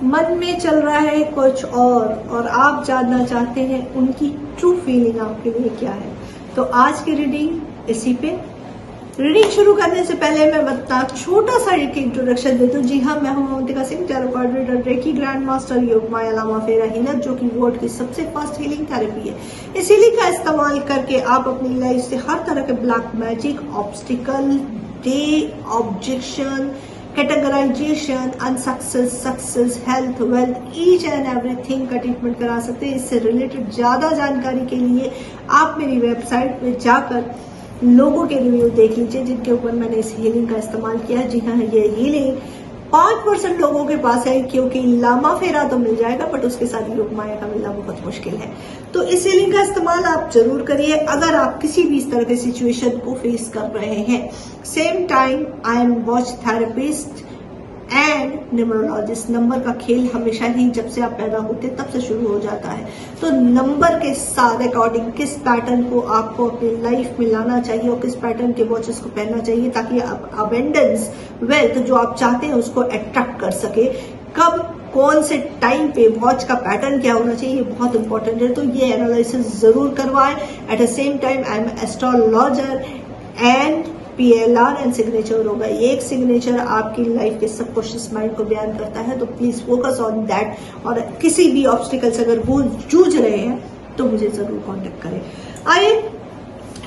मन में चल रहा है कुछ और आप जानना चाहते हैं उनकी ट्रू फीलिंग आपके लिए क्या है। तो आज की रीडिंग इसी पे। रीडिंग शुरू करने से पहले मैं बता छोटा सा एक इंट्रोडक्शन दे दूं। जी हाँ, मैं हूं Avantika Singh, tarot card reader, reiki grand master, योग माया लामा फेरा हीलर, जो कि वर्ल्ड की सबसे फास्ट हीलिंग थेरेपी है। इस हीलिंग का इस्तेमाल करके आप अपनी लाइफ से हर तरह के black magic, obstacle, day objection, categorisation, unsuccess, success, health, wealth, each and everything का ट्रीटमेंट करा सकते हैं। इससे रिलेटेड ज्यादा जानकारी के लिए आप मेरी वेबसाइट पे जाकर लोगों के रिव्यू देख लीजिए जिनके ऊपर मैंने इस हीलिंग का इस्तेमाल किया है। जी हाँ, ये हीलिंग 5% लोगों के पास है, क्योंकि लामा फेरा तो मिल जाएगा बट उसके साथ योग माया का मिलना बहुत मुश्किल है। तो इस हीलिंग का इस्तेमाल आप जरूर करिए अगर आप किसी भी इस तरह के सिचुएशन को फेस कर रहे हैं। Same time I am watch therapist and numerologist. Number का खेल हमेशा ही जब से आप पैदा होते तब से शुरू हो जाता है। तो नंबर के साथ अकॉर्डिंग किस पैटर्न को आपको अपनी लाइफ में लाना चाहिए और किस पैटर्न के वॉचेस को पहनना चाहिए ताकि आप अबेंडेंस, वेल्थ जो आप चाहते हैं उसको अट्रैक्ट कर सके। कब कौन से टाइम पे वॉच का पैटर्न क्या होना चाहिए, ये बहुत इंपॉर्टेंट है। तो ये एनालिसिस जरूर करवाएं। At the same time I am astrologer and PLR and signature होगा। ये एक सिग्नेचर आपकी लाइफ के सबकॉन्शियस माइंड को बयान करता है। तो प्लीज फोकस ऑन दैट। और किसी भी ऑब्स्टिकल से अगर वो जूझ रहे हैं तो मुझे जरूर कांटेक्ट करें। आइए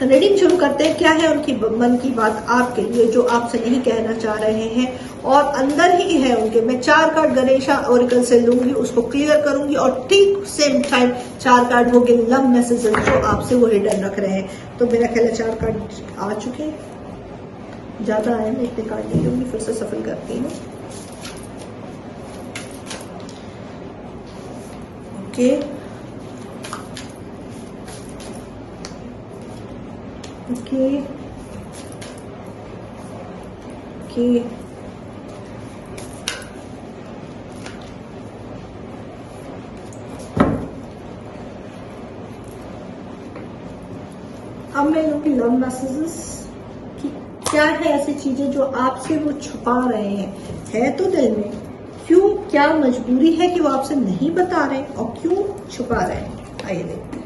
रीडिंग शुरू करते हैं। क्या है उनकी मन की बात आपके लिए जो आपसे नहीं कहना चाह रहे हैं और अंदर ही है उनके। मैं 4 कार्ड गणेशा ओरेकल से लूंगी, उसको क्लियर करूंगी और ठीक सेम टाइम 4 कार्ड होंगे लव मैसेजेस जो आपसे वो हिडन रख रहे हैं। तो मेरा ख्याल है 4 कार्ड आ चुके हैं, ज्यादा आए, मैं इतने कार्ड नहीं लूंगी, फिर से सफल करती हूँ। ओके ओके ओके अब मैं लूंगी लव मैसेजेस कि क्या है ऐसी चीजें जो आपसे वो छुपा रहे हैं। है तो दिल में, क्यों, क्या मजबूरी है कि वो आपसे नहीं बता रहे और क्यों छुपा रहे हैं। आइए देखते हैं।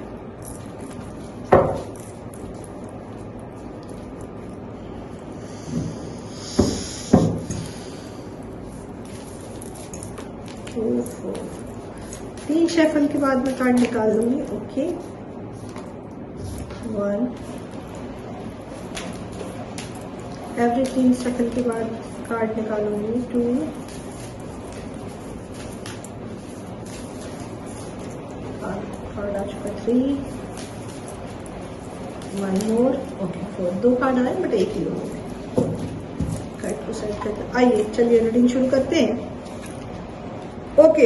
ओहो, 3 शफल के बाद मैं कार्ड निकाल लूंगी। ओके, 1 एवरी 3 शफल के बाद कार्ड निकालूंगी। 2 कार्ड आ चुका। 3 1 मोर। ओके, 4 2 कार्ड आए बट एक ही लोगों कार्ड को साइड करते। आइए चलिए रीडिंग शुरू करते हैं। ओके,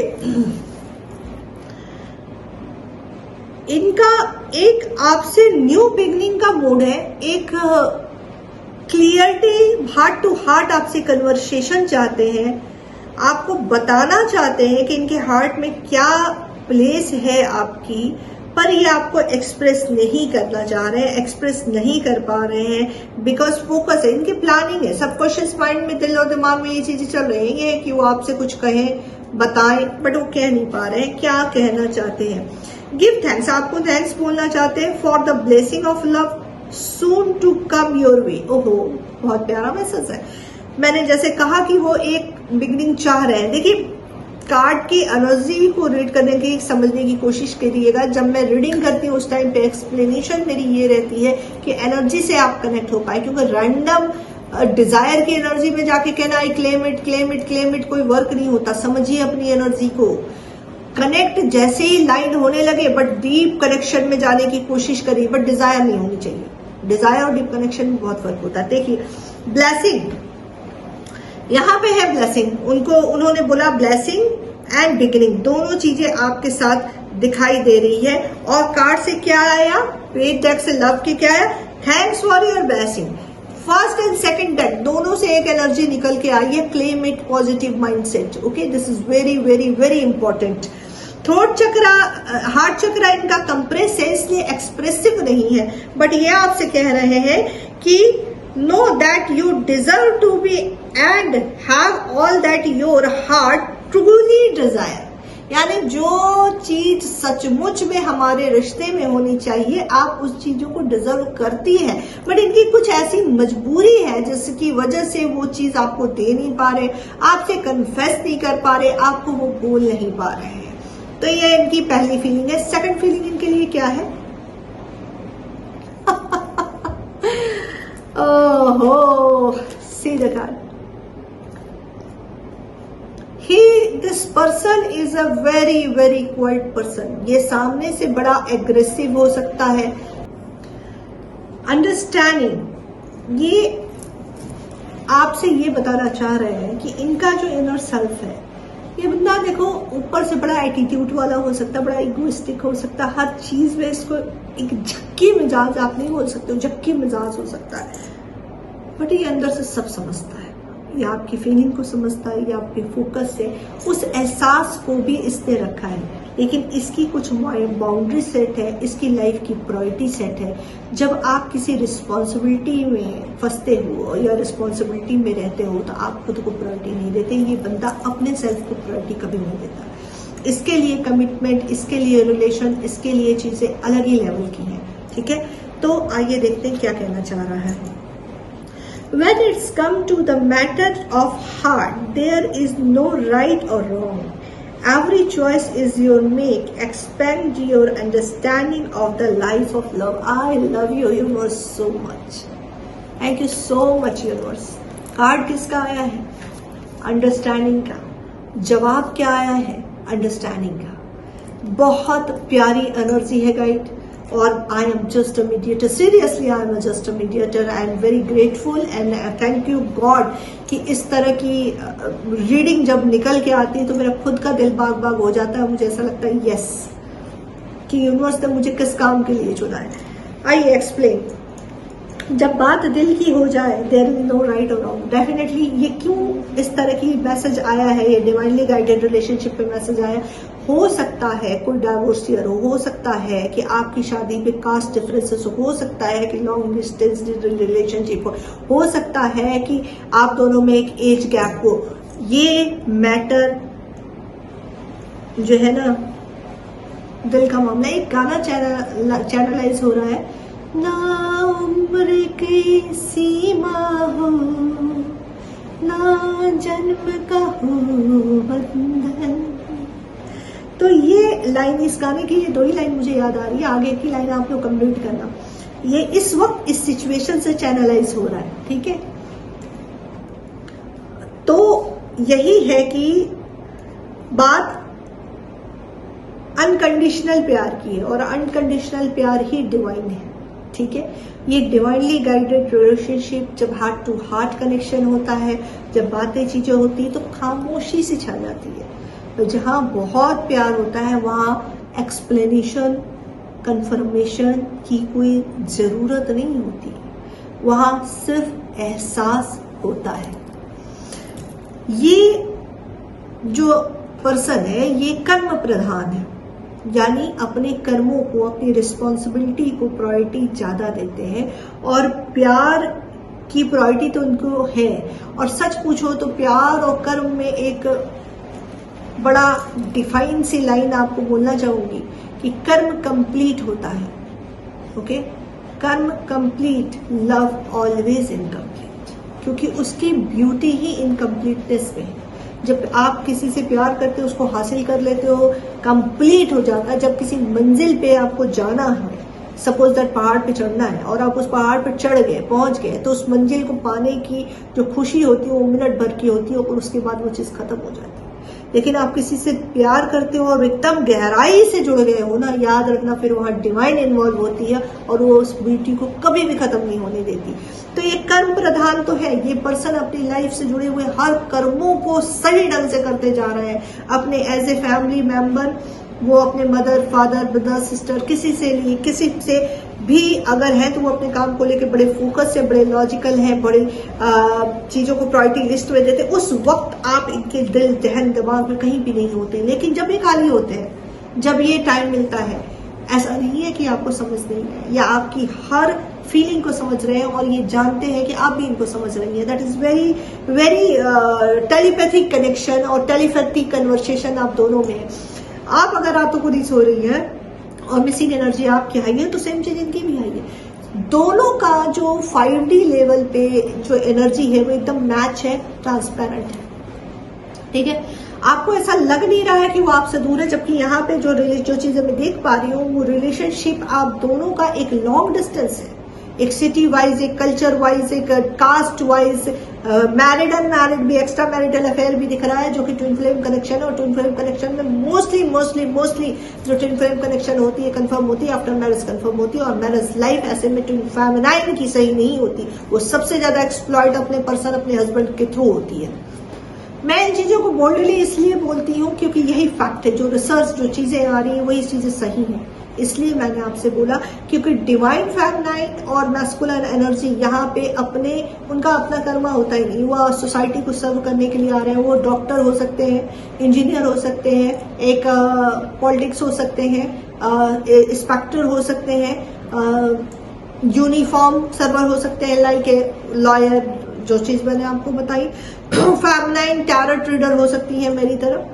इनका एक आपसे न्यू बिगनिंग का मूड है। एक क्लियरिटी, हार्ट टू हार्ट आपसे कन्वर्सेशन चाहते हैं। आपको बताना चाहते हैं कि इनके हार्ट में क्या प्लेस है आपकी, पर ये आपको एक्सप्रेस नहीं करना चाह रहे हैं, एक्सप्रेस नहीं कर पा रहे हैं बिकॉज फोकस है, इनकी प्लानिंग है। सबकॉन्शियस माइंड में, दिल और दिमाग में ये चीजें चल रही हैं कि वो आपसे कुछ कहें, बताएं, बट वो कह नहीं पा रहे हैं। क्या कहना चाहते हैं? गिव थैंक्स, आपको थैंक्स बोलना चाहते हैं for the blessing of love soon to come your way. ओहो, बहुत प्यारा मैसेज है। मैंने जैसे कहा कि वो एक बिगनिंग चाह रहे हैं। देखिए, कार्ड की एनर्जी को रीड करने की, समझने की कोशिश करिएगा। जब मैं रीडिंग करती हूँ उस टाइम पे एक्सप्लेनेशन मेरी ये रहती है कि एनर्जी से आप कनेक्ट हो पाए, क्योंकि रैंडम डिजायर की एनर्जी में जाके कहना I claim it claim it claim it कोई वर्क नहीं होता। समझिए अपनी एनर्जी को। कनेक्ट जैसे ही लाइन होने लगे बट डीप कनेक्शन में जाने की कोशिश करिए, बट डिजायर नहीं होनी चाहिए। डिजायर और डीप कनेक्शन में बहुत फर्क होता है। देखिए, ब्लेसिंग यहाँ पे है। ब्लेसिंग उन्होंने बोला ब्लेसिंग एंड बिगिनिंग, दोनों चीजें आपके साथ दिखाई दे रही है। और कार्ड से क्या आया? पेज डेक से लव के क्या है? Thanks for your blessing. First and second deck दोनों से एक एनर्जी निकल के आई है, claim it, positive mindset. Okay, this is very very very important. Throat chakra, heart chakra इनका कंप्रेस है, इसलिए एक्सप्रेसिव नहीं है, बट ये आपसे कह रहे हैं कि know that you deserve to be and have all that your heart truly desire, यानी जो चीज सचमुच में हमारे रिश्ते में होनी चाहिए, आप उस चीजों को डिजर्व करती है, बट इनकी कुछ ऐसी मजबूरी है जिसकी वजह से वो चीज आपको दे नहीं पा रहे, आपसे कन्फेस नहीं कर पा रहे, आपको वो बोल नहीं पा रहे हैं। तो ये इनकी पहली फीलिंग है। सेकंड फीलिंग इनके लिए क्या है? ओहो, see the card. This person is a very very quite person. ये सामने से बड़ा एग्रेसिव हो सकता है। अंडरस्टैंडिंग, ये आपसे ये बताना चाह रहे हैं कि इनका जो इनर सेल्फ है, ये बंदा देखो ऊपर से बड़ा एटीट्यूड वाला हो सकता है, बड़ा इगोइस्टिक हो सकता है, हर चीज में इसको एक झक्की मिजाज, आप नहीं बोल सकते हो, झक्की मिजाज हो सकता है, बट ये अंदर से सब समझता है। ये आपकी फीलिंग को समझता है, ये आपके फोकस से उस एहसास को भी इसने रखा है, लेकिन इसकी कुछ बाउंड्री सेट है, इसकी लाइफ की प्रायोरिटी सेट है। जब आप किसी रिस्पॉन्सिबिलिटी में फंसते हो या रिस्पॉन्सिबिलिटी में रहते हो तो आप खुद को प्रायोरिटी नहीं देते। ये बंदा अपने सेल्फ को प्रायोरिटी कभी नहीं देता। इसके लिए कमिटमेंट, इसके लिए रिलेशन, इसके लिए चीजें अलग ही लेवल की हैं। ठीक है, तो आइए देखते हैं क्या कहना चाह रहा है। When it's come to the matter of heart, there is no right or wrong. Every choice is your make. Expand your understanding of the life of love. I love you, universe, so much. Thank you so much, universe. Card किसका आया है? Understanding का। जवाब क्या आया है? Understanding का। बहुत प्यारी एनर्जी है गाइड। और I am just a mediator, seriously I am just a mediator. I am very grateful and thank you God कि इस तरह की रीडिंग जब निकल के आती है तो मेरा खुद का दिल बाग बाग हो जाता है। मुझे ऐसा लगता है यस कि यूनिवर्स ने मुझे किस काम के लिए चुना है। आइए एक्सप्लेन। जब बात दिल की हो जाए, देयर इज नो राइट और रॉन्ग। डेफिनेटली ये क्यों इस तरह की मैसेज आया है, ये डिवाइनली गाइडेड रिलेशनशिप पे मैसेज आया। हो सकता है कोई डाइवोर्सियर हो सकता है कि आपकी शादी पे कास्ट डिफरेंसेस हो सकता है कि लॉन्ग डिस्टेंस रिलेशनशिप हो सकता है कि आप दोनों में एक एज गैप हो। ये मैटर जो है ना, दिल का मामला। एक गाना चैनलाइज हो रहा है, ना उम्र की सीमा हो, ना जन्म का हो बंधन। तो ये लाइन, इस गाने की ये दो ही लाइन मुझे याद आ रही है, आगे की लाइन आप लोग कंप्लीट करना। ये इस वक्त इस सिचुएशन से चैनलाइज हो रहा है। ठीक है, तो यही है कि बात अनकंडीशनल प्यार की है और अनकंडीशनल प्यार ही डिवाइन है। ठीक है, ये डिवाइनली गाइडेड रिलेशनशिप जब हार्ट टू हार्ट कनेक्शन होता है, जब बातें चीजें होती है तो खामोशी से छा जाती है। तो जहां बहुत प्यार होता है वहां एक्सप्लेनेशन, कंफर्मेशन की कोई जरूरत नहीं होती, वहां सिर्फ एहसास होता है। ये जो पर्सन है ये कर्म प्रधान है, यानी अपने कर्मों को, अपनी रिस्पॉन्सिबिलिटी को प्रायोरिटी ज्यादा देते हैं और प्यार की प्रायोरिटी तो उनको है। और सच पूछो तो प्यार और कर्म में एक बड़ा डिफाइन सी लाइन आपको बोलना चाहूंगी कि कर्म कंप्लीट होता है। ओके, कर्म कंप्लीट, लव ऑलवेज इनकम्प्लीट, क्योंकि उसकी ब्यूटी ही इनकम्प्लीटनेस में है। जब आप किसी से प्यार करते हो, उसको हासिल कर लेते हो, कंप्लीट हो जाता है। जब किसी मंजिल पे आपको जाना है, सपोज दैट पहाड़ पे चढ़ना है और आप उस पहाड़ पे चढ़ गए, पहुंच गए, तो उस मंजिल को पाने की जो खुशी होती है वो मिनट भर की होती है और उसके बाद वो चीज खत्म हो जाती है। लेकिन आप किसी से प्यार करते हो और एकदम गहराई से जुड़ गए हो ना, याद रखना फिर वहां डिवाइन इन्वॉल्व होती है और वो उस ब्यूटी को कभी भी खत्म नहीं होने देती। तो ये कर्म प्रधान तो है। ये पर्सन अपनी लाइफ से जुड़े हुए हर कर्मों को सही ढंग से करते जा रहे हैं। अपने एज ए फैमिली मेंबर, वो अपने मदर, फादर, ब्रदर, सिस्टर, किसी से भी अगर है तो वो अपने काम को लेकर बड़े फोकस से, बड़े लॉजिकल हैं, बड़े चीजों को प्रायोरिटी लिस्ट में देते। उस वक्त आप इनके दिल, जहन, दिमाग में कहीं भी नहीं होते। लेकिन जब ये खाली होते हैं, जब ये टाइम मिलता है, ऐसा नहीं है कि आपको समझ नहीं है, या आपकी हर फीलिंग को समझ रहे हैं और ये जानते हैं कि आप भी इनको समझ रही हैं। That is very very telepathic connection और टेलीपैथिक कन्वर्सेशन आप दोनों में है। आप अगर रातों को रीच हो रही है और मिसिंग एनर्जी आपकी आई है तो सेम चीज इनकी भी आई है। दोनों का जो 5D लेवल पे जो एनर्जी है वो एकदम मैच है, ट्रांसपेरेंट है, ठीक है। आपको ऐसा लग नहीं रहा है कि वो आपसे दूर है, जबकि यहाँ पे जो चीजें मैं देख पा रही हूँ वो रिलेशनशिप आप दोनों का एक लॉन्ग डिस्टेंस है, एक सिटी वाइज, एक कल्चर वाइज, एक कास्ट वाइज, मैरिड अनमैरिड भी, एक्स्ट्रा मैरिटल अफेयर भी दिख रहा है, जो कि ट्विन फ्लेम कनेक्शन है। और ट्विन फ्लेम कनेक्शन में मोस्टली जो ट्विन फ्लेम कनेक्शन होती है कंफर्म होती है, आफ्टर मैरिज कंफर्म होती है। और मैरिज लाइफ ऐसे में ट्विन फेमिनाइन की सही नहीं होती, वो सबसे ज्यादा एक्सप्लॉइट अपने पर्सन, अपने हस्बैंड के थ्रू होती है। मैं इन चीजों को बोल्डली इसलिए बोलती हूँ क्योंकि यही फैक्ट है, जो रिसर्च जो चीजें आ रही हैं वही चीजें सही हैं, इसलिए मैंने आपसे बोला। क्योंकि डिवाइन फेमिनाइन और मैस्कुलिन एनर्जी यहाँ पे उनका अपना कर्मा होता ही नहीं, वो सोसाइटी को सर्व करने के लिए आ रहे हैं। वो डॉक्टर हो सकते हैं, इंजीनियर हो सकते हैं, एक पॉलिटिक्स हो सकते हैं, इंस्पेक्टर हो सकते हैं, यूनिफॉर्म सर्वर हो सकते हैं, लाइक ए लॉयर, जो चीज मैंने आपको बताई। फेमिनाइन टैरो ट्रेडर हो सकती है मेरी तरह,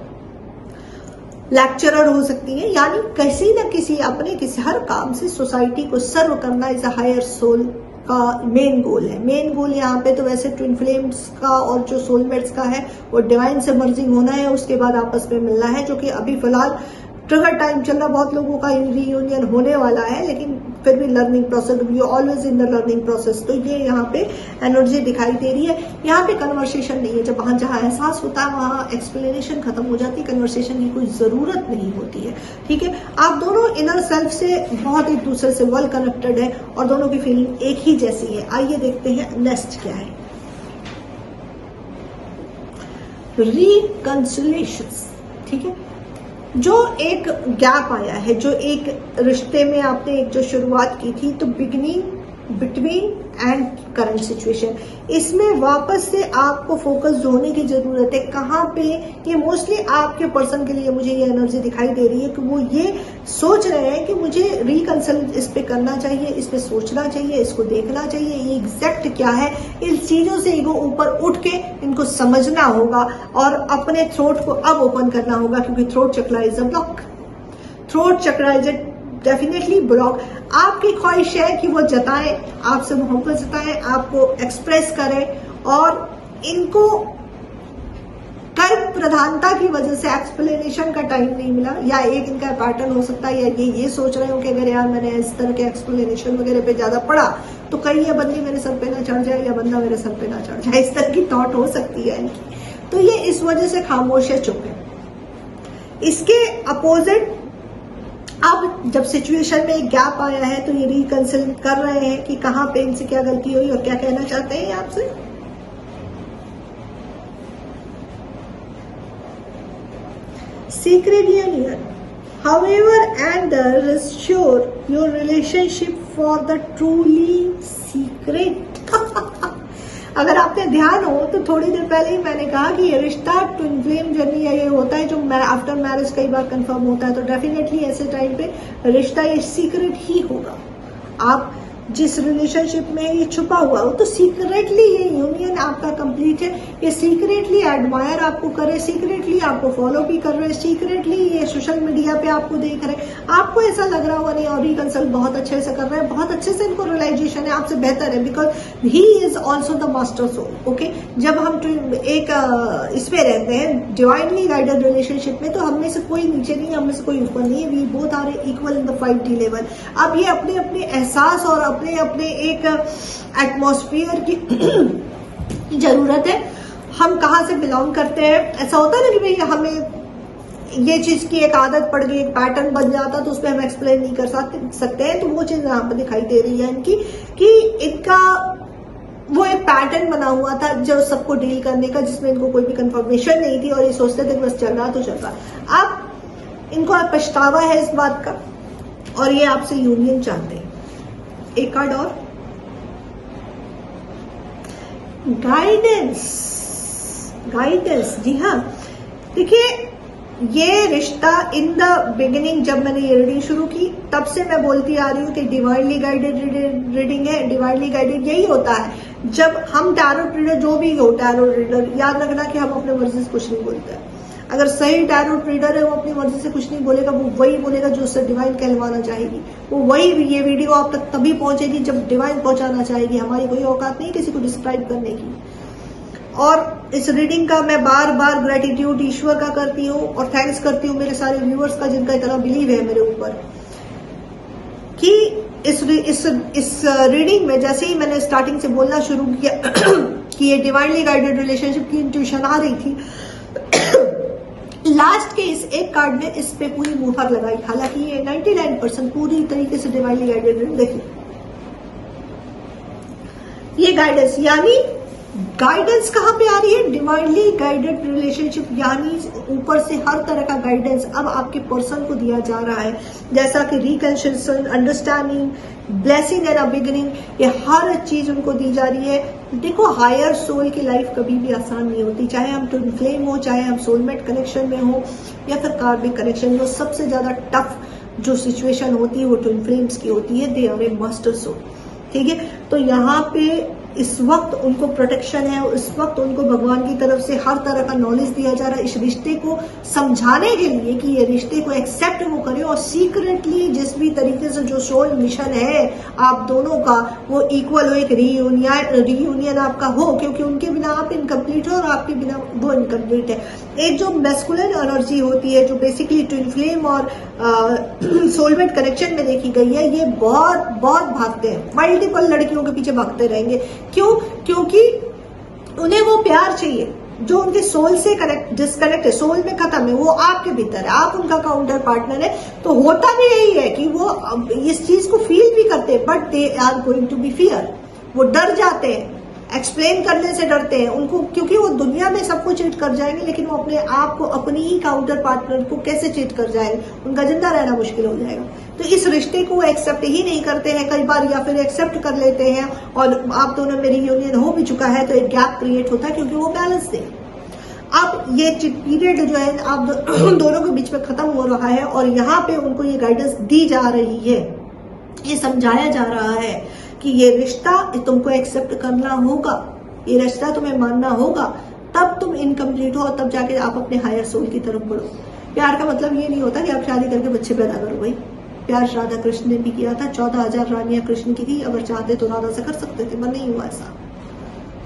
लेक्चरर हो सकती है, यानी किसी न किसी किसी हर काम से सोसाइटी को सर्व करना इज अ हायर सोल का मेन गोल है। मेन गोल यहाँ पे तो वैसे ट्विन फ्लेम्स का और जो सोलमेट्स का है वो डिवाइन से मर्जिंग होना है, उसके बाद आपस में मिलना है, जो कि अभी फिलहाल ट्रिगर टाइम चल रहा, बहुत लोगों का रीयूनियन होने वाला है, लेकिन फिर भी learning process, you always in the learning process. तो ये यहाँ पे एनर्जी दिखाई दे रही है। यहाँ पे कन्वर्सेशन नहीं है, जब वहां जहाँ एहसास होता है वहां एक्सप्लेनेशन खत्म हो जाती है, कन्वर्सेशन की कोई जरूरत नहीं होती है, ठीक है। आप दोनों इनर सेल्फ से बहुत एक दूसरे से वेल कनेक्टेड है और दोनों की फीलिंग एक ही जैसी है। आइए देखते हैं नेक्स्ट क्या है। रिकंसिलिएशंस, ठीक है। जो एक गैप आया है, जो एक रिश्ते में आपने एक जो शुरुआत की थी, तो beginning, between and current situation, इसमें वापस से आपको फोकस होने की जरूरत है। कहाँ पे? ये मोस्टली आपके पर्सन के लिए मुझे ये एनर्जी दिखाई दे रही है कि वो ये सोच रहे हैं कि मुझे रिकंसिल इस पे करना चाहिए, इस पे सोचना चाहिए, इसको देखना चाहिए, ये एग्जैक्ट क्या है। इन चीजों से ईगो ऊपर उठ के इनको समझना होगा और अपने थ्रोट को अब ओपन करना होगा, क्योंकि थ्रोट चक्र इज अ ब्लॉक, थ्रोट चक्र इज डेफिनेटली ब्लॉक। आपकी ख्वाहिश है कि वो जताएं, आपसे मोहब्बत जताएं, आपको एक्सप्रेस करें, और इनको कर्म प्रधानता की वजह से एक्सप्लेनेशन का टाइम नहीं मिला, या एक इनका पैटर्न हो सकता है, या ये सोच रहे हो कि अगर यार मैंने इस तरह के एक्सप्लेनेशन वगैरह पे ज्यादा पढ़ा तो कहीं ये बंदी मेरे सर पे ना चढ़ जाए या बंदा मेरे सर पे ना चढ़ जाए, इस तरह की थॉट हो सकती है इनकी। तो ये इस वजह से खामोश है, चुप है। इसके अपोजिट अब जब सिचुएशन में एक गैप आया है तो ये रिकंसिल कर रहे हैं कि कहां पे इनसे क्या गलती हुई और क्या कहना चाहते हैं आपसे। Secret union, however, and restore your relationship for the truly secret। अगर आपने ध्यान हो तो थोड़ी देर पहले ही मैंने कहा कि ये रिश्ता ट्विन फ्लेम जर्नी ये होता है जो आफ्टर मैरिज कई बार कंफर्म होता है, तो डेफिनेटली ऐसे टाइम पे रिश्ता ये सीक्रेट ही होगा। आप जिस रिलेशनशिप में ये छुपा हुआ हो तो सीक्रेटली ये यूनियन आपका कंप्लीट है। ये सीक्रेटली एडमायर आपको करे, सीक्रेटली आपको फॉलो भी कर रहे हैं, सीक्रेटली ये सोशल मीडिया पे आपको देख रहे हैं। आपको ऐसा लग रहा होगा नहीं, और रिकंसल बहुत अच्छे से कर रहे हैं, बहुत अच्छे से इनको रियलाइजेशन है, आपसे बेहतर है, because he is also the master soul. Okay, जब हम एक इसमें रहते हैं डिवाइनली गाइडेड रिलेशनशिप में, तो हम में से कोई नीचे नहीं है, हम में से कोई ऊपर नहीं है, we both are equal in the 5D level. अब ये अपने अपने एहसास और अपने एक एटमॉस्फेयर की जरूरत है। हम कहाँ से बिलोंग करते हैं, ऐसा होता है ना कि भाई हमें ये चीज की एक आदत पड़ गई, एक पैटर्न बन जाता, तो उसमें हम एक्सप्लेन नहीं कर सकते हैं। तो वो चीज यहाँ पर दिखाई दे रही है इनकी कि इनका वो एक पैटर्न बना हुआ था जो सबको डील करने का, जिसमें इनको कोई भी कंफर्मेशन नहीं थी और ये सोचते थे कि बस चल रहा तो चल रहा। अब इनको पछतावा है इस बात का और ये आपसे यूनियन चाहते हैं। एक कार्ड और, गाइडेंस। गाइडेंस, जी हाँ, देखिए ये रिश्ता इन द बिगिनिंग, जब मैंने ये रीडिंग शुरू की तब से मैं बोलती आ रही हूँ कि डिवाइनली गाइडेड रीडिंग है। डिवाइनली गाइडेड यही होता है जब हम टैरो रीडर, जो भी हो टैरो रीडर, याद रखना कि हम अपने मर्जी से कुछ नहीं बोलते हैं। अगर सही टैरो रीडर है वो अपनी मर्जी से कुछ नहीं बोलेगा, वो वही बोलेगा जो उससे डिवाइन कहलवाना चाहेगी। वो वही, ये वीडियो आप तक तभी पहुंचेगी जब डिवाइन पहुंचाना चाहेगी। हमारी कोई औकात नहीं किसी को डिस्क्राइब करने की। और इस रीडिंग का मैं बार बार ग्रेटिट्यूड ईश्वर का करती हूँ और थैंक्स करती हूँ मेरे सारे व्यूअर्स का, जिनका इतना बिलीव है मेरे ऊपर कि इस रीडिंग में जैसे ही मैंने स्टार्टिंग से बोलना शुरू किया कि ये डिवाइनली गाइडेड रिलेशनशिप की इंट्यूशन आ रही थी, लास्ट के इस एक कार्ड में इस पे पूरी मुहर लगाई। हालांकि ये 99% पूरी तरीके से डिवाइनली गाइडेड रीडिंग। देखिए ये गाइडेंस, यानी गाइडेंस कहां पे आ रही है? डिवाइनली गाइडेड रिलेशनशिप, यानी ऊपर से हर तरह का गाइडेंस अब आपके पर्सन को दिया जा रहा है, जैसा कि reconciliation, understanding, blessing and a beginning, ये हर चीज उनको दी जा रही है। देखो हायर सोल की लाइफ कभी भी आसान नहीं होती, चाहे हम ट्विन फ्लेम हो, चाहे हम सोलमेट कनेक्शन में हो या फिर कार्मिक कनेक्शन। जो सबसे ज्यादा टफ जो सिचुएशन होती है वो ट्विन फ्लेम्स की होती है। They are a master soul, ठीक है। तो यहाँ पे इस वक्त उनको प्रोटेक्शन है, इस वक्त उनको भगवान की तरफ से हर तरह का नॉलेज दिया जा रहा है इस रिश्ते को समझाने के लिए कि ये रिश्ते को एक्सेप्ट वो करें और सीक्रेटली जिस भी तरीके से जो सोल मिशन है आप दोनों का वो इक्वल हो, एक रीयूनियन आपका हो, क्योंकि उनके बिना आप इनकम्प्लीट हो और आपके बिना वो इनकम्प्लीट है। एक जो मैस्कुलिन एनर्जी होती है जो बेसिकली ट्विन फ्लेम और सोलमेट कनेक्शन में देखी गई है, ये बहुत बहुत भागते हैं, मल्टीपल लड़कियों के पीछे भागते रहेंगे। क्यों? क्योंकि उन्हें वो प्यार चाहिए जो उनके सोल से कनेक्ट डिस्कनेक्ट है, सोल में खत्म है, वो आपके भीतर है, आप उनका काउंटर पार्टनर है। तो होता भी यही है कि वो इस चीज को फील भी करते हैं, but they are going to be fear, वो डर जाते हैं, एक्सप्लेन करने से डरते हैं उनको, क्योंकि वो दुनिया में सबको चीट कर जाएंगे लेकिन वो अपने आप को, अपनी ही काउंटर पार्टनर को कैसे चीट कर जाएंगे, उनका जिंदा रहना मुश्किल हो जाएगा। तो इस रिश्ते को वो एक्सेप्ट ही नहीं करते हैं कई बार, या फिर एक्सेप्ट कर लेते हैं और आप दोनों में रीयूनियन हो भी चुका है तो एक गैप क्रिएट होता है क्योंकि वो बैलेंस थे। अब ये पीरियड जो है आप दोनों के बीच में खत्म हो रहा है और यहाँ पे उनको ये गाइडेंस दी जा रही है, ये समझाया जा रहा है कि ये रिश्ता तुमको एक्सेप्ट करना होगा, ये रिश्ता तुम्हें मानना होगा, तब तुम इनकम्प्लीट हो और तब जाके आप अपने हायर सोल की तरफ बढ़ो। प्यार का मतलब ये नहीं होता कि आप शादी करके बच्चे पैदा करो भाई। प्यार राधा कृष्ण ने भी किया था, 14,000 रानियां कृष्ण की थी, अगर चाहते तो राधा से कर सकते थे, पर नहीं हुआ ऐसा,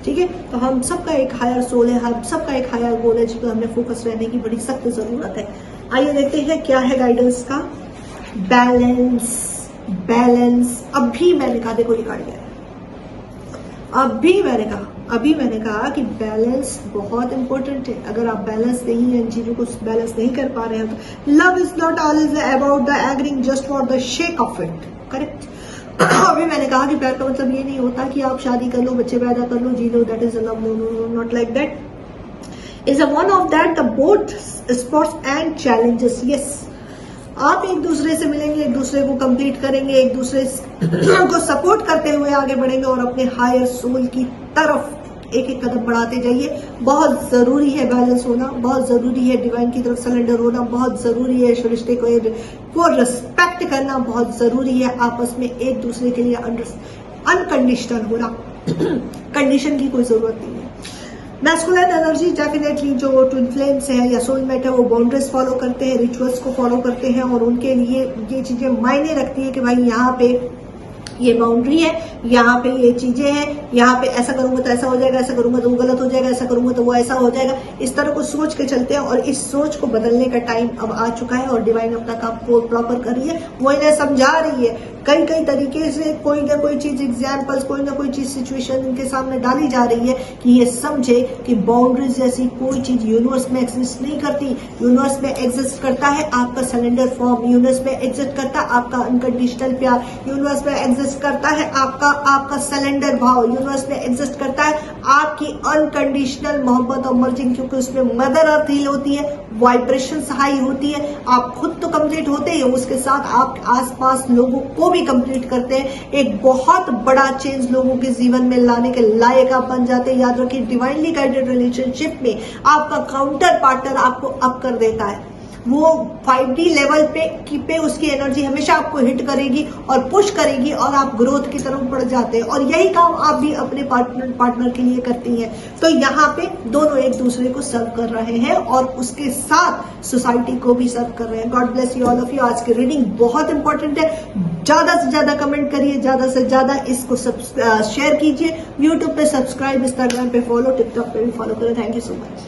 ठीक है। तो हम सबका एक हायर सोल है, हम सबका एक हायर गोल है जिसको हमने फोकस रहने की बड़ी सख्त जरूरत है। आइए देखते हैं क्या है गाइडेंस का। Balance, balance. अभी मैंने कहा, देखो रिकॉर्ड गया, अभी मैंने कहा कि बैलेंस बहुत इंपॉर्टेंट है। अगर आप बैलेंस नहीं है, इन चीजों को बैलेंस नहीं कर पा रहे हैं तो love is not always about the agreeing just for the shake of it, correct. अभी मैंने कहा कि प्यार का मतलब ये नहीं होता कि आप शादी कर लो, बच्चे पैदा कर लो, जी लो, that is a love. No no no, not like that. Is a one of that the both sports and challenges. Yes, आप एक दूसरे से मिलेंगे, एक दूसरे को कंप्लीट करेंगे, एक दूसरे को सपोर्ट करते हुए आगे बढ़ेंगे और अपने हायर सोल की तरफ एक एक कदम बढ़ाते जाइए। बहुत जरूरी है बैलेंस होना, बहुत जरूरी है डिवाइन की तरफ सरेंडर होना, बहुत जरूरी है इस रिश्ते को रिस्पेक्ट करना, बहुत जरूरी है आपस में एक दूसरे के लिए अनकंडीशनल होना। कंडीशन की कोई जरूरत नहीं है। मैस्कुलिन एनर्जी डेफिनेटली जो ट्विन फ्लेम्स है या सोलमेट है वो बाउंड्रीज फॉलो करते हैं, रिचुअल्स को फॉलो करते हैं और उनके लिए ये चीजें मायने रखती है कि भाई यहाँ पे ये बाउंड्री है, यहाँ पे ये चीजें हैं, यहाँ पे ऐसा करूंगा तो ऐसा हो जाएगा, ऐसा करूंगा तो वो गलत हो जाएगा, ऐसा करूंगा तो वो ऐसा हो जाएगा। इस तरह को सोच के चलते हैं और इस सोच को बदलने का टाइम अब आ चुका है और डिवाइन अपना काम प्रॉपर कर रही है, वो इन्हें समझा रही है कई कई तरीके से, कोई ना कोई चीज एग्जाम्पल्स, कोई ना कोई चीज सिचुएशन इनके सामने डाली जा रही है कि ये समझे कि बाउंड्रीज जैसी कोई चीज यूनिवर्स में एग्जिस्ट नहीं करती। यूनिवर्स में एग्जिस्ट करता है आपका सरेंडर फॉर्म, यूनिवर्स में एग्जिस्ट करता है आपका अनकंडीशनल प्यार, यूनिवर्स में एग्जिस्ट करता है आपका सरेंडर भाव, यूनिवर्स में एग्जिस्ट करता है आपकी अनकंडीशनल मोहब्बत और मर्जिंग, क्योंकि उसमें मदर अर्थ हील होती है, वाइब्रेशन हाई होती है। आप खुद तो कंप्लीट होते ही, उसके साथ आप आसपास लोगों को भी कंप्लीट करते हैं। एक बहुत बड़ा चेंज लोगों के जीवन में लाने के लायक आप बन जाते हैं। याद रखिए डिवाइनली गाइडेड रिलेशनशिप में आपका काउंटर पार्टनर आपको अप कर देता है। वो 5D लेवल पे उसकी एनर्जी हमेशा आपको हिट करेगी और पुश करेगी और आप ग्रोथ की तरफ बढ़ जाते हैं। और यही काम आप भी अपने पार्टनर के लिए करती हैं। तो यहाँ पे दोनों एक दूसरे को सर्व कर रहे हैं और उसके साथ सोसाइटी को भी सर्व कर रहे हैं। God bless you all of you. आज की रीडिंग बहुत इंपॉर्टेंट है। ज्यादा से ज्यादा कमेंट करिए, ज्यादा से ज्यादा इसको शेयर कीजिए। यूट्यूब पे सब्सक्राइब, इंस्टाग्राम पे फॉलो, टिकटॉक पे भी फॉलो करें। Thank you so much.